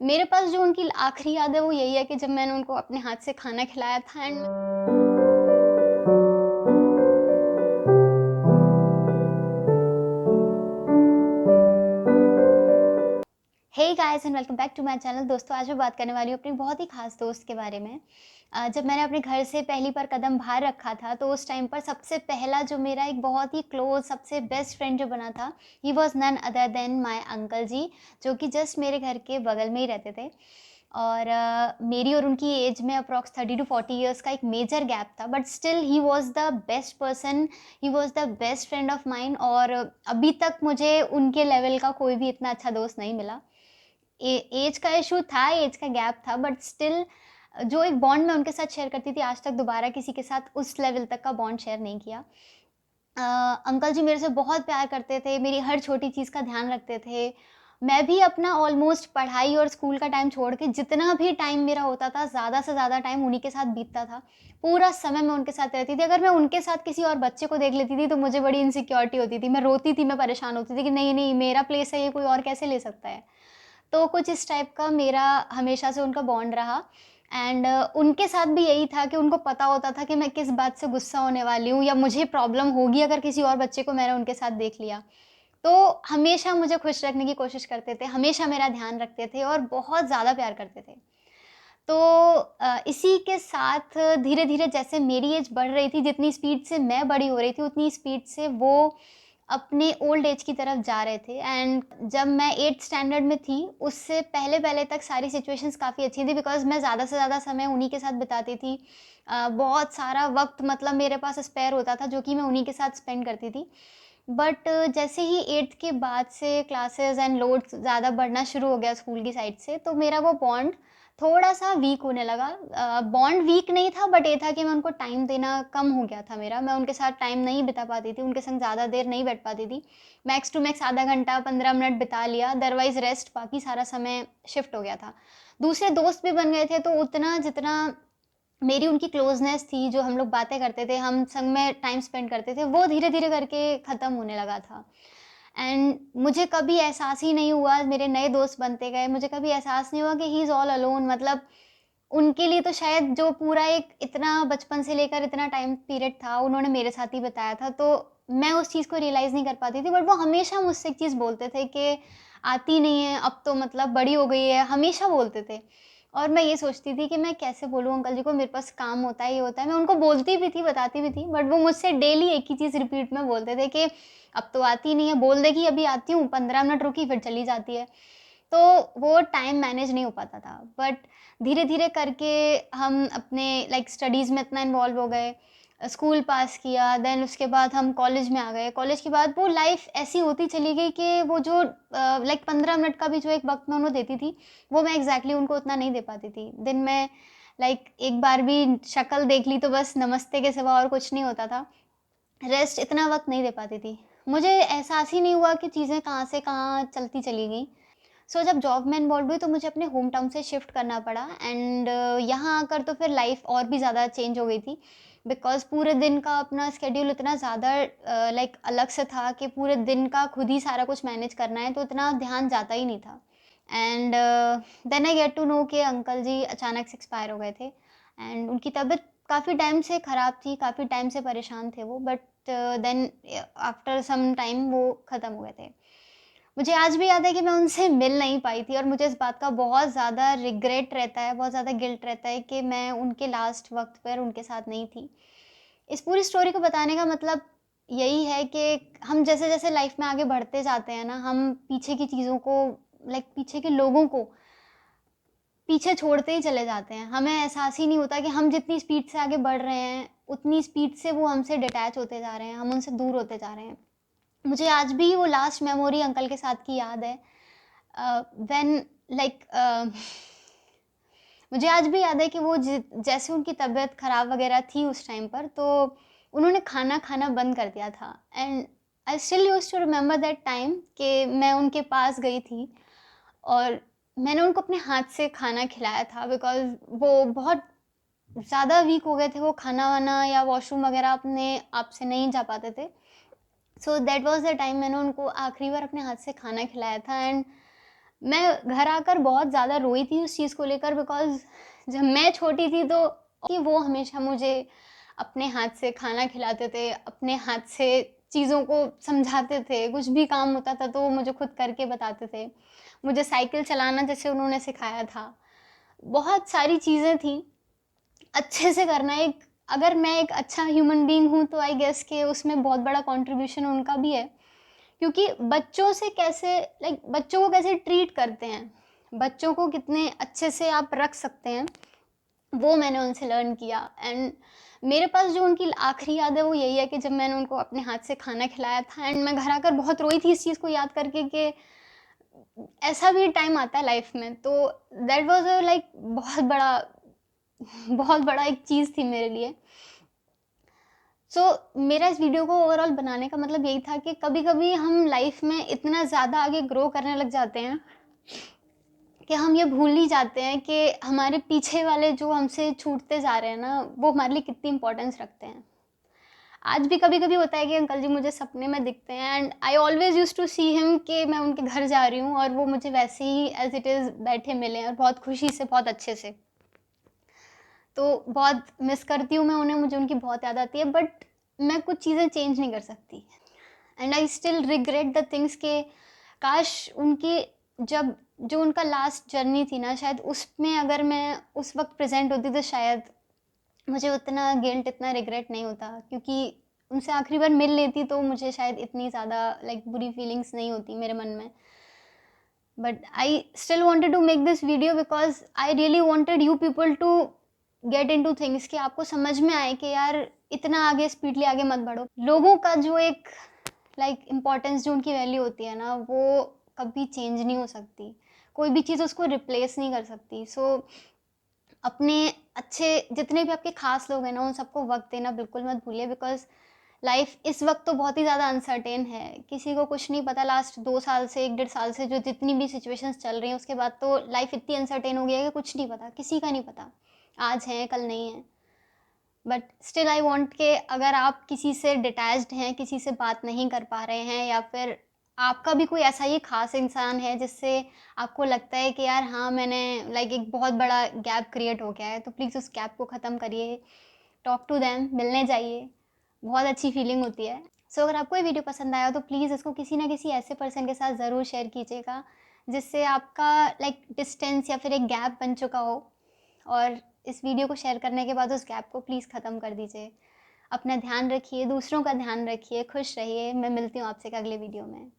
मेरे पास जो उनकी आखिरी याद है वो यही है कि जब मैंने उनको अपने हाथ से खाना खिलाया था and hey guys and welcome back to my channel. दोस्तों, आज मैं बात करने वाली हूँ अपनी बहुत ही खास दोस्त के बारे में। जब मैंने अपने घर से पहली बार कदम बाहर रखा था तो उस टाइम पर सबसे पहला जो मेरा एक बहुत ही क्लोज सबसे बेस्ट फ्रेंड जो बना था, he was none other than my uncle ji, जो कि जस्ट मेरे घर के बगल में ही रहते थे। और मेरी और उनकी एज में अप्रॉक्स 30 टू 40 इयर्स का एक मेजर गैप था, but still he was the best person, he was the best friend of mine. और अभी तक मुझे उनके लेवल का कोई भी इतना अच्छा दोस्त नहीं मिला। एज का इशू था, एज का गैप था, बट स्टिल जो एक बॉन्ड मैं उनके साथ शेयर करती थी, आज तक दोबारा किसी के साथ उस लेवल तक का बॉन्ड शेयर नहीं किया। अंकल जी मेरे से बहुत प्यार करते थे, मेरी हर छोटी चीज़ का ध्यान रखते थे। मैं भी अपना ऑलमोस्ट पढ़ाई और स्कूल का टाइम छोड़ के जितना भी टाइम मेरा होता था, ज़्यादा से ज़्यादा टाइम उन्हीं के साथ बीतता था। पूरा समय मैं उनके साथ रहती थी। अगर मैं उनके साथ किसी और बच्चे को देख लेती थी, तो मुझे बड़ी इनसिक्योरिटी होती थी। मैं रोती थी, मैं परेशान होती थी कि नहीं, नहीं मेरा प्लेस है, ये कोई और कैसे ले सकता है? तो कुछ इस टाइप का मेरा हमेशा से उनका बॉन्ड रहा। एंड उनके साथ भी यही था कि उनको पता होता था कि मैं किस बात से गुस्सा होने वाली हूँ या मुझे प्रॉब्लम होगी अगर किसी और बच्चे को मैंने उनके साथ देख लिया। तो हमेशा मुझे खुश रखने की कोशिश करते थे, हमेशा मेरा ध्यान रखते थे और बहुत ज़्यादा प्यार करते थे। तो इसी के साथ धीरे-धीरे जैसे मेरी एज बढ़ रही थी, जितनी स्पीड से मैं बड़ी हो रही थी, उतनी स्पीड से वो अपने ओल्ड एज की तरफ जा रहे थे। एंड जब मैं 8th स्टैंडर्ड में थी, उससे पहले-पहले तक सारी सिचुएशंस काफ़ी अच्छी थी, बिकॉज़ मैं ज़्यादा से ज़्यादा समय उन्हीं के साथ बिताती थी। बहुत सारा वक़्त मतलब मेरे पास स्पेयर होता था, जो कि मैं उन्हीं के साथ स्पेंड करती थी। बट जैसे ही 8th के बाद से क्लासेस एंड लोड्स ज़्यादा बढ़ना शुरू हो गया स्कूल की साइड से, तो मेरा वो बॉन्ड थोड़ा-सा वीक होने लगा। बॉन्ड वीक नहीं था, बट ये था कि मैं उनको टाइम देना कम हो गया था मेरा। मैं उनके साथ टाइम नहीं बिता पाती थी, उनके संग ज़्यादा देर नहीं बैठ पाती थी। मैक्स टू मैक्स आधा घंटा, 15 मिनट बिता लिया, अदरवाइज़ रेस्ट बाकी सारा समय शिफ्ट हो गया था। दूसरे दोस्त भी बन गए थे, तो उतना जितना मेरी उनकी क्लोज़नेस थी, जो हम लोग बातें करते थे, हम संग में टाइम स्पेंड करते थे, वो धीरे-धीरे करके ख़त्म होने लगा था। एंड मुझे कभी एहसास ही नहीं हुआ, मेरे नए दोस्त बनते गए, मुझे कभी एहसास नहीं हुआ कि ही इज़ ऑल अलोन। मतलब उनके लिए तो शायद जो पूरा एक इतना बचपन से लेकर इतना टाइम पीरियड था, उन्होंने मेरे साथ ही बिताया था, तो मैं उस चीज़ को रियलाइज़ नहीं कर पाती थी। बट वो हमेशा मुझसे एक चीज़ बोलते थे कि आती नहीं है, अब तो मतलब बड़ी हो गई है, हमेशा बोलते थे। और मैं ये सोचती थी कि मैं कैसे बोलूँ अंकल जी को, मेरे पास काम होता है, ये होता है। मैं उनको बोलती भी थी, बताती भी थी, बट वो मुझसे डेली एक ही चीज़ रिपीट में बोलते थे कि अब तो आती नहीं है, बोल दे कि अभी आती हूँ, 15 मिनट रुकी फिर चली जाती है। तो वो टाइम मैनेज नहीं हो पाता था। बट धीरे-धीरे करके हम अपने लाइक स्टडीज़ में इतना इन्वॉल्व हो गए, स्कूल पास किया, देन उसके बाद हम कॉलेज में आ गए। कॉलेज के बाद वो लाइफ़ ऐसी होती चली गई कि वो जो लाइक 15 मिनट का भी जो एक वक़्त मैं उन्हें देती थी, वो मैं एग्ज़ैक्टली उनको उतना नहीं दे पाती थी। दिन में लाइक एक बार भी शक्ल देख ली तो बस नमस्ते के सिवा और कुछ नहीं होता था। रेस्ट इतना वक़्त नहीं दे पाती थी। मुझे एहसास ही नहीं हुआ कि चीज़ें कहाँ से कहाँ चलती चली गईं। सो जब जॉब में इन्वॉल्व हुई तो मुझे अपने होम टाउन से शिफ्ट करना पड़ा। एंड यहाँ आकर तो फिर लाइफ और भी ज़्यादा चेंज हो गई थी, बिकॉज़ पूरे दिन का अपना स्केड्यूल इतना ज़्यादा लाइक अलग से था कि पूरे दिन का खुद ही सारा कुछ मैनेज करना है, तो इतना ध्यान जाता ही नहीं था। And then I get to know कि अंकल जी अचानक से एक्सपायर हो गए थे। एंड उनकी तबीयत काफ़ी टाइम से ख़राब थी, काफ़ी टाइम से परेशान थे वो, but then after some time वो ख़त्म हो गए थे। मुझे आज भी याद है कि मैं उनसे मिल नहीं पाई थी और मुझे इस बात का बहुत ज़्यादा रिग्रेट रहता है, बहुत ज़्यादा गिल्ट रहता है कि मैं उनके लास्ट वक़्त पर उनके साथ नहीं थी। इस पूरी स्टोरी को बताने का मतलब यही है कि हम जैसे-जैसे लाइफ़ में आगे बढ़ते जाते हैं ना, हम पीछे की चीज़ों को लाइक पीछे के लोगों को पीछे छोड़ते ही चले जाते हैं। हमें एहसास ही नहीं होता कि हम जितनी स्पीड से आगे बढ़ रहे हैं, उतनी स्पीड से वो हमसे डिटैच होते जा रहे हैं, हम उनसे दूर होते जा रहे हैं। मुझे आज भी वो लास्ट मेमोरी अंकल के साथ की याद है। व्हेन लाइक मुझे आज भी याद है कि वो जैसे उनकी तबीयत ख़राब वग़ैरह थी उस टाइम पर, तो उन्होंने खाना खाना बंद कर दिया था। And I still used to remember that time कि मैं उनके पास गई थी और मैंने उनको अपने हाथ से खाना खिलाया था, बिकॉज़ वो बहुत ज़्यादा वीक हो गए थे, वो खाना-वाना या वॉशरूम वग़ैरह अपने आप से नहीं जा पाते थे। So that was the time मैंने उनको आखिरी बार अपने हाथ से खाना खिलाया था। एंड मैं घर आकर बहुत ज़्यादा रोई थी उस चीज़ को लेकर, बिकॉज़ जब मैं छोटी थी तो कि वो हमेशा मुझे अपने हाथ से खाना खिलाते थे, अपने हाथ से चीज़ों को समझाते थे, कुछ भी काम होता था तो वो मुझे खुद करके बताते थे। मुझे साइकिल चलाना जैसे उन्होंने सिखाया था। बहुत सारी चीज़ें थी, अच्छे से करना एक, अगर मैं एक अच्छा ह्यूमन बीइंग हूँ तो आई गेस कि उसमें बहुत बड़ा कंट्रीब्यूशन उनका भी है। क्योंकि बच्चों से कैसे, बच्चों को कैसे ट्रीट करते हैं, बच्चों को कितने अच्छे से आप रख सकते हैं, वो मैंने उनसे लर्न किया। एंड मेरे पास जो उनकी आखिरी याद है वो यही है कि जब मैंने उनको अपने हाथ से खाना खिलाया था, एंड मैं घर आकर बहुत रोई थी इस चीज़ को याद करके कि ऐसा भी टाइम आता है लाइफ में। तो दैट वाज लाइक बहुत बड़ा एक चीज़ थी मेरे लिए। मेरा इस वीडियो को ओवरऑल बनाने का मतलब यही था कि कभी कभी हम लाइफ में इतना ज़्यादा आगे ग्रो करने लग जाते हैं कि हम ये भूल ही जाते हैं कि हमारे पीछे वाले जो हमसे छूटते जा रहे हैं ना, वो हमारे लिए कितनी इंपॉर्टेंस रखते हैं। आज भी कभी कभी होता है कि अंकल जी मुझे सपने में दिखते हैं, and I always use to see him कि मैं उनके घर जा रही हूँ और वो मुझे वैसे ही एज इट इज़ बैठे मिले और बहुत खुशी से, बहुत अच्छे से। तो बहुत मिस करती हूँ मैं उन्हें, मुझे उनकी बहुत याद आती है, बट मैं कुछ चीज़ें चेंज नहीं कर सकती। And I still regret the things के काश उनकी जब जो उनका लास्ट जर्नी थी ना, शायद उसमें अगर मैं उस वक्त प्रेजेंट होती तो शायद मुझे उतना गिल्ट, इतना रिग्रेट नहीं होता। क्योंकि उनसे आखिरी बार मिल लेती तो मुझे शायद इतनी ज़्यादा बुरी फीलिंग्स नहीं होती मेरे मन में। But I still wanted to make this video because I really wanted you people to get into things, कि आपको समझ में आए कि यार इतना आगे स्पीडली आगे मत बढ़ो। लोगों का जो एक इम्पोर्टेंस, जो उनकी वैल्यू होती है ना, वो कभी चेंज नहीं हो सकती। कोई भी चीज़ उसको रिप्लेस नहीं कर सकती। अपने अच्छे जितने भी आपके खास लोग हैं ना, उन सबको वक्त देना बिल्कुल मत भूलिए, बिकॉज लाइफ इस वक्त तो बहुत ही ज़्यादा अनसर्टेन है। किसी को कुछ नहीं पता लास्ट 2 साल से, 1 डेढ़ साल से जो जितनी भी सिचुएशंस चल रही हैं, उसके बाद तो लाइफ इतनी अनसर्टेन हो गई है कि कुछ नहीं पता, किसी का नहीं पता आज है कल नहीं है। बट स्टिल आई वॉन्ट के अगर आप किसी से डिटैच्ड हैं, किसी से बात नहीं कर पा रहे हैं, या फिर आपका भी कोई ऐसा ही खास इंसान है जिससे आपको लगता है कि यार हाँ, मैंने एक बहुत बड़ा गैप क्रिएट हो गया है, तो प्लीज़ उस गैप को ख़त्म करिए। टॉक टू देम, मिलने जाइए, बहुत अच्छी फीलिंग होती है। अगर आपको ये वीडियो पसंद आया तो प्लीज़ इसको किसी ना किसी ऐसे पर्सन के साथ ज़रूर शेयर कीजिएगा जिससे आपका डिस्टेंस या फिर एक गैप बन चुका हो। और इस वीडियो को शेयर करने के बाद उस गैप को प्लीज़ ख़त्म कर दीजिए। अपना ध्यान रखिए, दूसरों का ध्यान रखिए, खुश रहिए। मैं मिलती हूँ आपसे एक अगले वीडियो में।